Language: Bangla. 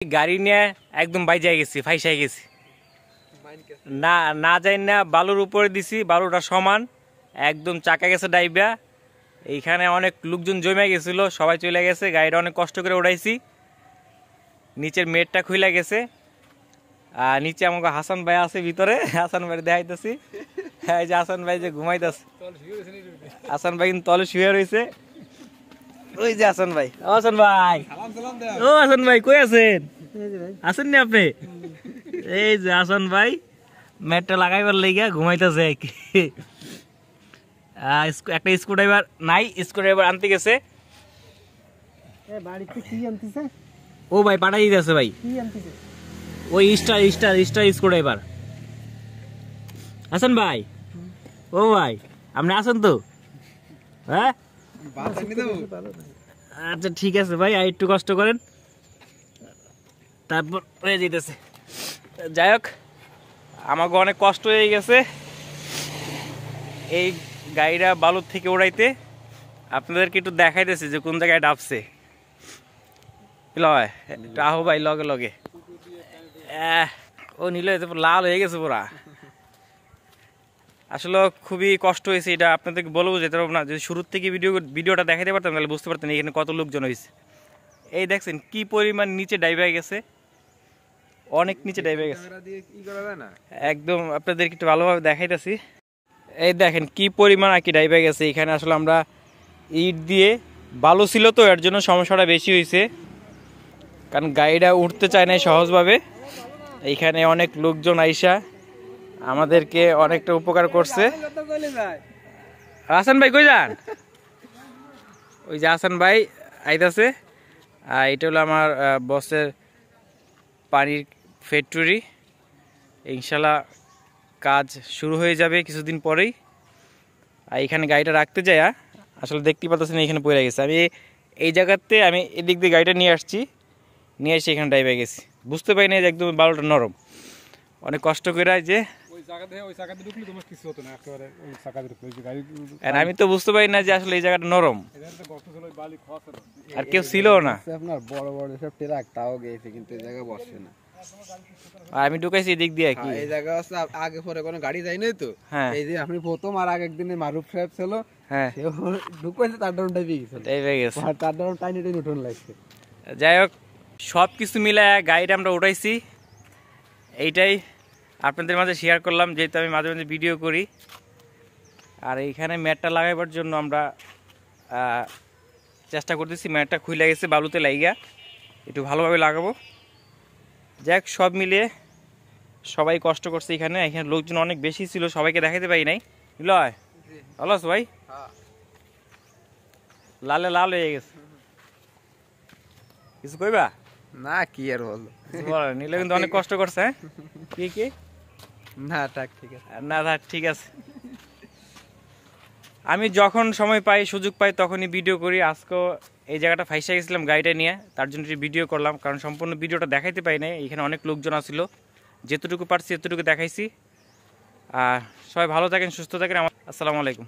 গাড়ি নিয়ে একদম বাইজাই গেছি, ফাইসাই গেছি। না না যাই না, বালুর উপরে দিছি, বালুটা সমান একদম, চাকা গেছে ডাইবা। এইখানে অনেক লোকজন জমে গেছিল, সবাই চলে গেছে। গাড়িটা অনেক কষ্ট করে উড়াইছি, নিচের মেটটা খুলে গেছে। আর নিচে আমাকে হাসান ভাই আছে ভিতরে, হাসান ভাই দেখাইতেছি। এই যে হাসান ভাই যে ঘুমাইতেছে, হাসান ভাই কিন্তু তলে শুয়ে রয়েছে। ওই যে হাসান ভাই, হাসান ভাই, ও হাসান ভাই কই আছেন? আছেন নি আপনি? এই যে হাসান ভাই ম্যাটটা লাগাইবার লেগে ঘুমাইতেছে। একটা স্ক্রুড্রাইভার নাই, স্ক্রুড্রাইভার আনতে গেছে। ও ভাই পাঠাই দিতেছে ভাই, ওই স্টার স্ক্রুড্রাইভার। হাসান ভাই, ও ভাই আপনি আছেন তো? হ্যাঁ আচ্ছা ঠিক আছে ভাই, আর একটু কষ্ট করেন, তারপর হয়ে যেতেছে। যাই হোক, আমাকে অনেক কষ্ট হয়ে গেছে এই গাড়িটা বালুর থেকে উড়াইতে। আপনাদেরকে একটু দেখাইতেছে যে কোন জায়গায় ডাবছে। একটু আহো ভাই লগে লগে। ও নিল, লাল হয়ে গেছে পুরা। আসলে খুবই কষ্ট হয়েছে, এটা আপনাদেরকে বলবো যেতে পারবো না। যদি শুরুর থেকে ভিডিওটা দেখাতে পারতাম তাহলে বুঝতে পারতেন এখানে কত লোকজন হয়েছে। এই দেখছেন কি পরিমাণ নিচে ডাইভে গেছে, অনেক নিচে ডাইভে গেছে একদম। আপনাদেরকে একটু ভালোভাবে দেখাইতেছি, এই দেখেন কি পরিমাণ আর কি ডাইভে গেছে। এখানে আসলে আমরা ইট দিয়ে, বালু ছিল তো এর জন্য সমস্যাটা বেশি হয়েছে, কারণ গাড়িটা উঠতে চায় না সহজভাবে। এইখানে অনেক লোকজন আইসা আমাদেরকে অনেকটা উপকার করছে। হাসান ভাই কই যান? ওই যে হাসান ভাই আইতাছে। এটা হলো আমার বসের পানির ফ্যাক্টরি। ইনশাল্লাহ কাজ শুরু হয়ে যাবে কিছুদিন পরেই। আর এখানে গাড়িটা রাখতে যাই, আসলে দেখতে পাচ্ছেন এখানে পড়ে গেছে। আমি এই জায়গাতে আমি এদিক দিয়ে গাড়িটা নিয়ে আসছি, নিয়ে এসে এখানে ড্রাইভে গেছি। বুঝতে পারি না যে একদম বালুটা নরম, অনেক কষ্ট করে। যে আমি তো বুঝতে পারি না যে আসলে এই জায়গাটা নরম, আর কেউ ছিল না। আপনার বড় বড় সব ট্রাক তাও গেছে, কিন্তু এই জায়গা বসে না। আমি ঢুকাইছি এদিক দিয়ে কি এই জায়গা আছে, আগে পরে কোনো গাড়ি যায় নাই তো। হ্যাঁ, এই যে আপনি প্রথম আর আগে একদিনে মারুফ সাহেব ছিল, হ্যাঁ সেও ঢুকাইছে, তার ডাউনটাই পেয়ে গেছে, তার ডাউন টাইনি টাইনি উঠোন লাগছে। যাই হোক, সব কিছু মিলায় গাড়িটা আমরা উঠাইছি। এইটাই আপনাদের মাঝে শেয়ার করলাম, যেহেতু আমি মাঝে মাঝে ভিডিও করি। আর এইখানে ম্যাটটা লাগাইবার জন্য আমরা চেষ্টা করতেছি। ম্যাটটা খুলে গেছে বালুতে লাইগা, একটু ভালোভাবে লাগাবো। যাক, সব মিলিয়ে সবাই কষ্ট করছে। এখানে লোকজন অনেক বেশি ছিল, সবাইকে দেখাতে পারি নাই। লয় ভালো আছো ভাই? লালে লাল হয়ে গেছে, কিছু কইবা না? কি আর বলবো, নিলে কিন্তু অনেক কষ্ট করছে। কি কি না থাক, ঠিক আছে, না থাক, ঠিক আছে। আমি যখন সময় পাই, সুযোগ পাই, তখনই ভিডিও করি। আজকেও এই জায়গাটা ফাইসা গেছিলাম গাড়িটা নিয়ে, তার জন্য ভিডিও করলাম, কারণ সম্পূর্ণ ভিডিওটা দেখাইতে পাই নাই। এখানে অনেক লোকজন আসছিল, যেতটুকু পারছি এতটুকু দেখাইছি। আর সবাই ভালো থাকেন, সুস্থ থাকেন। আসসালামু আলাইকুম।